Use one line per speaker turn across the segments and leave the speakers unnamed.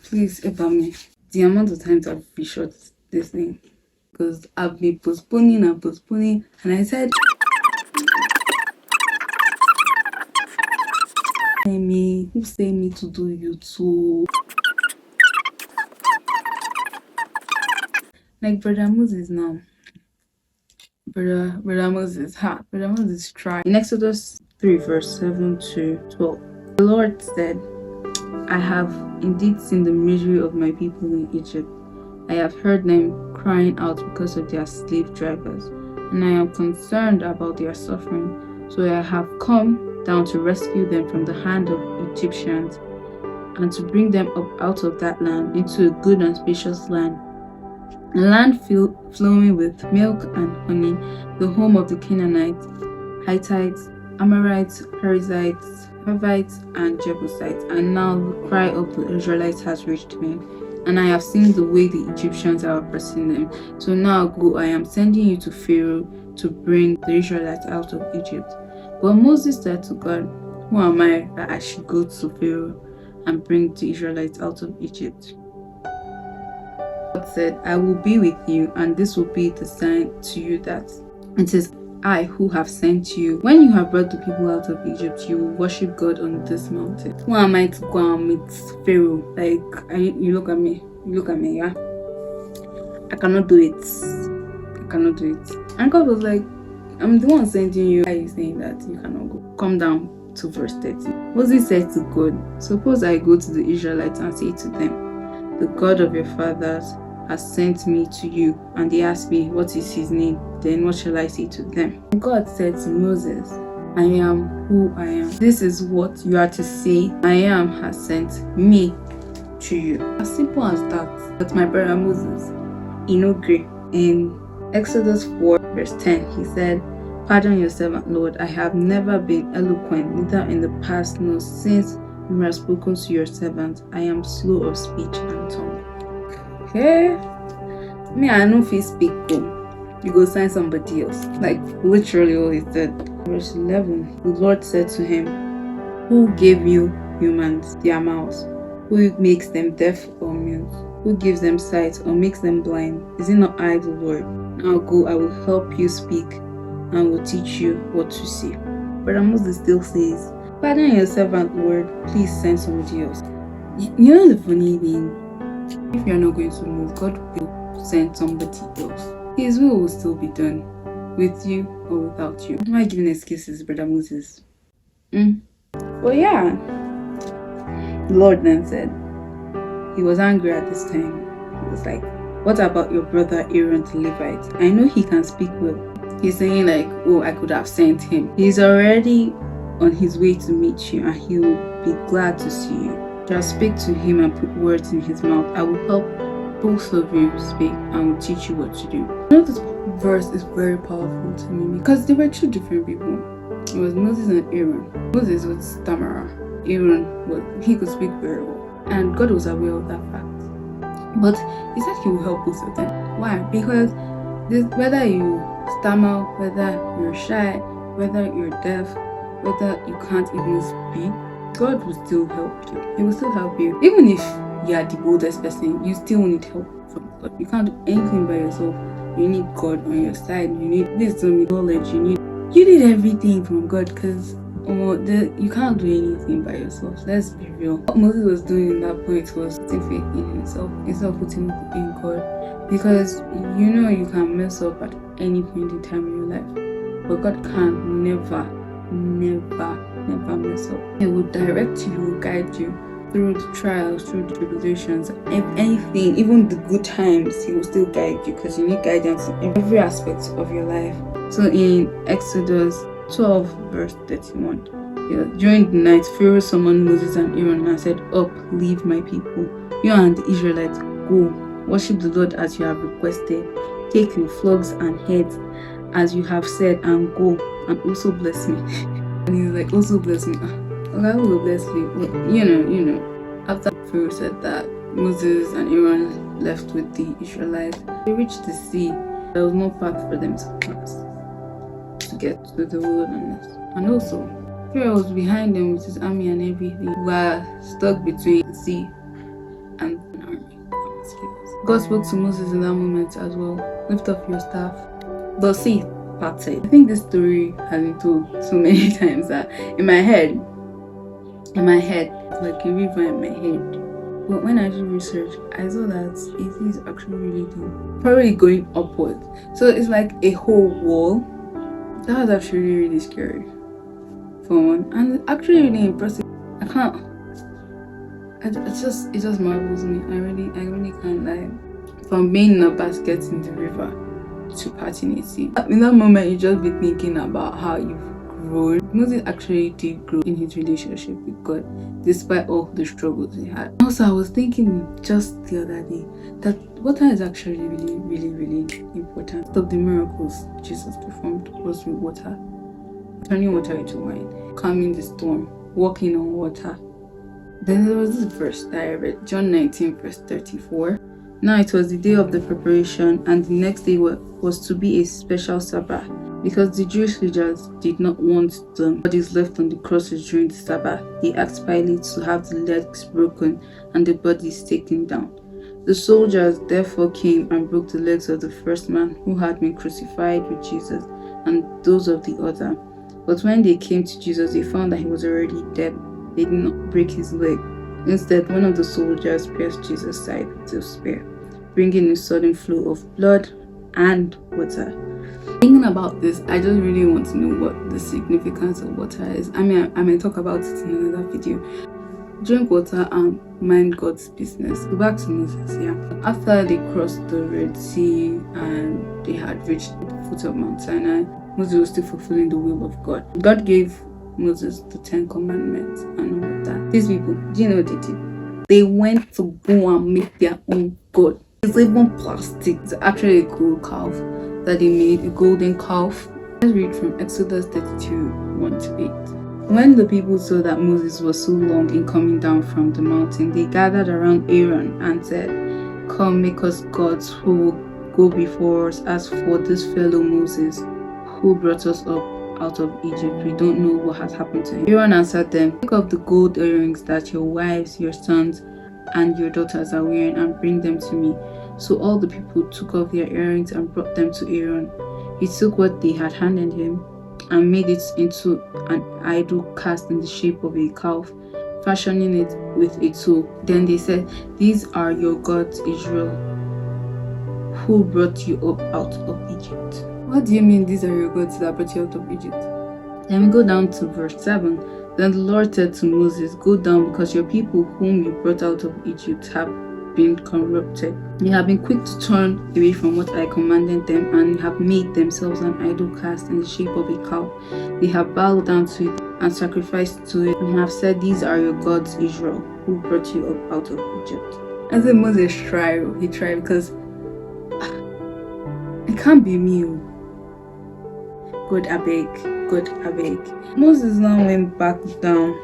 please help me. The amount of times I've reshot this thing, because I've been postponing and postponing, and I said, who sent me to do YouTube? Like Brother Moses now. Brother Moses tried. In Exodus 3 verse 7 to 12, the Lord said, I have indeed seen the misery of my people in Egypt. I have heard them crying out because of their slave drivers, and I am concerned about their suffering. So I have come down to rescue them from the hand of Egyptians and to bring them up out of that land into a good and spacious land, a land flowing with milk and honey, the home of the Canaanites, Hittites, Amorites, Perizzites, Hivites, and Jebusites. And now the cry of the Israelites has reached me, and I have seen the way the Egyptians are oppressing them. So now go, I am sending you to Pharaoh to bring the Israelites out of Egypt. But Moses said to God, who am I that I should go to Pharaoh and bring the Israelites out of Egypt? God said, I will be with you, and this will be the sign to you that it is I who have sent you. When you have brought the people out of Egypt, you will worship God on this mountain. Who am I to go and meet Pharaoh? You look at me, yeah? I cannot do it. And God was like, I'm the one sending you. Why are you saying that you cannot go? Come down to verse 30. Moses said to God, suppose I go to the Israelites and say to them, the God of your fathers has sent me to you, and they ask me, what is his name? Then what shall I say to them? And God said to Moses, I am who I am. This is what you are to say. I am has sent me to you. As simple as that. But my brother Moses, agree. In Exodus 4 verse 10, he said, pardon your servant, Lord. I have never been eloquent, neither in the past nor since you have spoken to your servant. I am slow of speech and tongue. Okay, me, I know if you speak, you go sign somebody else. Like literally what he said. Verse 11, the Lord said to him, who gave you humans their mouths? Who makes them deaf or mute? Who gives them sight or makes them blind? Is it not I, the Lord? Now go, I will help you speak and will teach you what to say. But Moses still says, pardon your servant, Lord, please send somebody else. You know the funny thing? If you're not going to move, God will send somebody else. His will still be done, with you or without you. Am I giving excuses, Brother Moses? Well, yeah. The Lord then said, he was angry at this time. He was like, what about your brother Aaron the Levite? I know he can speak well. He's saying like, oh, I could have sent him. He's already on his way to meet you, and he will be glad to see you. Just speak to him and put words in his mouth. I will help both of you speak and will teach you what to do. You know, this verse is very powerful to me because they were two different people. It was Moses and Aaron. Moses was stammerer. Aaron he could speak very well, and God was aware of that fact. But he said he will help both of them. Why? Because whether you stammer, whether you're shy, whether you're deaf, whether you can't even speak, God will still help you. He will still help you. Even if you are the boldest person, you still need help from God. You can't do anything by yourself. You need God on your side. You need wisdom, knowledge. You need everything from God, because you can't do anything by yourself. Let's be real. What Moses was doing in that point was putting faith in himself instead of putting it in God, because you can mess up at any point in time in your life, but God can never mess up. He will direct you, he will guide you through the trials, through the tribulations, if anything, even the good times, he will still guide you, because you need guidance in every aspect of your life. So in Exodus 12 verse 31, during the night, Pharaoh summoned Moses and Aaron and said, up, leave my people, you and the Israelites, go, worship the Lord as you have requested, take your flocks and heads as you have said, and go, and also bless me. And he's like, also bless me. God will bless me. Well, after Pharaoh said that, Moses and Aaron left with the Israelites. They reached the sea. There was no path for them to pass to get to the wilderness. And also, Pharaoh was behind them with his army and everything. We were stuck between the sea and an army. God spoke to Moses in that moment as well. Lift up your staff. The sea parted. I think this story has been told so many times that in my head, it's like a river in my head. But when I did research, I saw that it is actually really deep, probably going upwards. So it's like a whole wall. That was actually really scary for one, and it's actually really impressive. I can't. It just marvels me. I really can't lie. From being in a basket in the river to parting a sea. In that moment, you just be thinking about how you've grown. Moses actually did grow in his relationship with God, despite all the struggles he had. Also, I was thinking just the other day that water is actually really important. One of the miracles Jesus performed was with water, turning water into wine, calming the storm, walking on water. Then there was this verse that I read, John 19 verse 34. Now it was the day of the preparation, and the next day was to be a special Sabbath, because the Jewish leaders did not want the bodies left on the crosses during the Sabbath. They asked Pilate to have the legs broken and the bodies taken down. The soldiers therefore came and broke the legs of the first man who had been crucified with Jesus, and those of the other. But when they came to Jesus, they found that he was already dead. They did not break his leg. Instead, one of the soldiers pierced Jesus' side with a spear, bringing a sudden flow of blood and water. Thinking about this, I just really want to know what the significance of water is. I may talk about it in another video. Drink water and mind God's business. So back to Moses, yeah. After they crossed the Red Sea and they had reached the foot of Mount Sinai, Moses was still fulfilling the will of God. God gave Moses the 10 commandments and all of that. These people, do you know what they did? They went to go and make their own god. It's even plastic. It's actually a gold calf that they made, a golden calf. Let's read from Exodus 32, 1 to 8. When the people saw that Moses was so long in coming down from the mountain, they gathered around Aaron and said, "Come, make us gods who will go before us. As for this fellow Moses, who brought us up out of Egypt, we don't know what has happened to him." Aaron answered them, "Take off the gold earrings that your wives, your sons, and your daughters are wearing and bring them to me." So all the people took off their earrings and brought them to Aaron. He took what they had handed him and made it into an idol cast in the shape of a calf, fashioning it with a tool. Then they said, "These are your gods, Israel, who brought you up out of Egypt." What do you mean these are your gods that brought you out of Egypt? Then we go down to verse 7. Then the Lord said to Moses, "Go down, because your people whom you brought out of Egypt have been corrupted. They have been quick to turn away from what I commanded them, and have made themselves an idol cast in the shape of a cow. They have bowed down to it and sacrificed to it, and have said, 'These are your gods, Israel, who brought you up out of Egypt.'" I said Moses tried. He tried because it can't be me. God abeg. Moses now went back down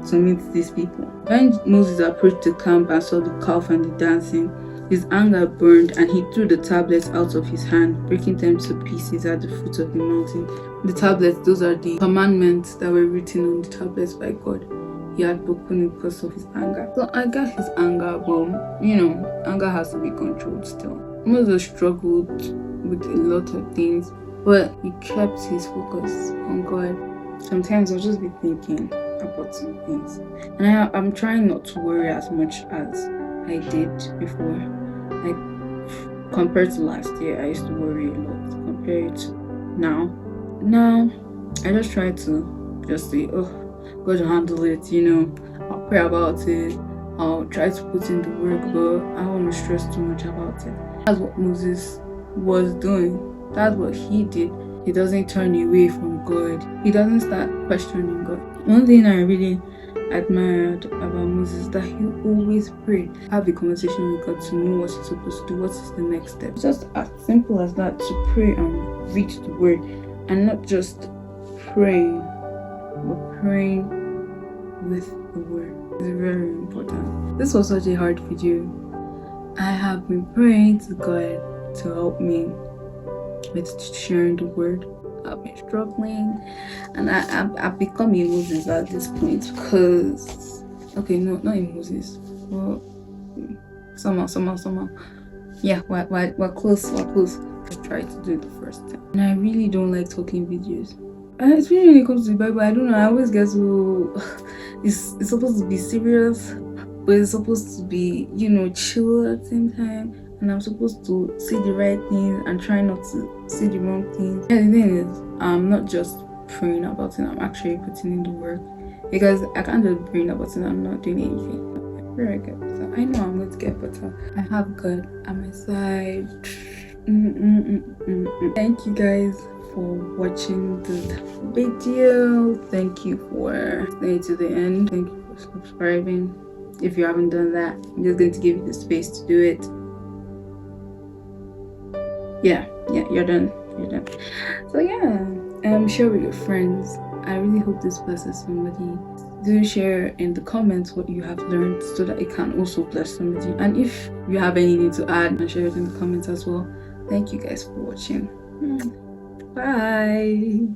to meet these people. When Moses approached the camp and saw the calf and the dancing, his anger burned, and he threw the tablets out of his hand, breaking them to pieces at the foot of the mountain. The tablets, those are the commandments that were written on the tablets by God. He had broken it because of his anger. So I got his anger, but anger has to be controlled still. Moses struggled with a lot of things, but he kept his focus on God. Sometimes I'll just be thinking about some things, and I'm trying not to worry as much as I did before. Like, compared to last year, I used to worry a lot compared to now. Now I just try to just say, "Oh, God will handle it," I'll pray about it, I'll try to put in the work, but I don't want to stress too much about it. That's what Moses was doing. That's what he did. He doesn't turn away from God. He doesn't start questioning God. One thing I really admired about Moses is that he always prayed. Have a conversation with God to know what he's supposed to do, what is the next step. It's just as simple as that, to pray and read the word, and not just praying, but praying with the word. It's very important. This was such a hard video. I have been praying to God to help me with sharing the word. I've been struggling, and I've become a Moses at this point, because Okay, no, not in Moses. Well, somehow. Yeah, we're close. We're close. I tried to do it the first time, and I really don't like talking videos. Especially when it comes to the Bible, I don't know. I always get so it's supposed to be serious, but it's supposed to be chill at the same time. And I'm supposed to see the right things and try not to see the wrong things. And the thing is, I'm not just praying about it. I'm actually putting in the work because I can't just be praying about it and I'm not doing anything. I pray I get better. I know I'm going to get better. I have God at my side. Thank you guys for watching the video. Thank you for staying to the end. Thank you for subscribing. If you haven't done that, I'm just going to give you the space to do it. Yeah, you're done. So yeah, share with your friends. I really hope this blesses somebody. Do share in the comments what you have learned so that it can also bless somebody. And if you have anything to add, share it in the comments as well. Thank you guys for watching. Bye.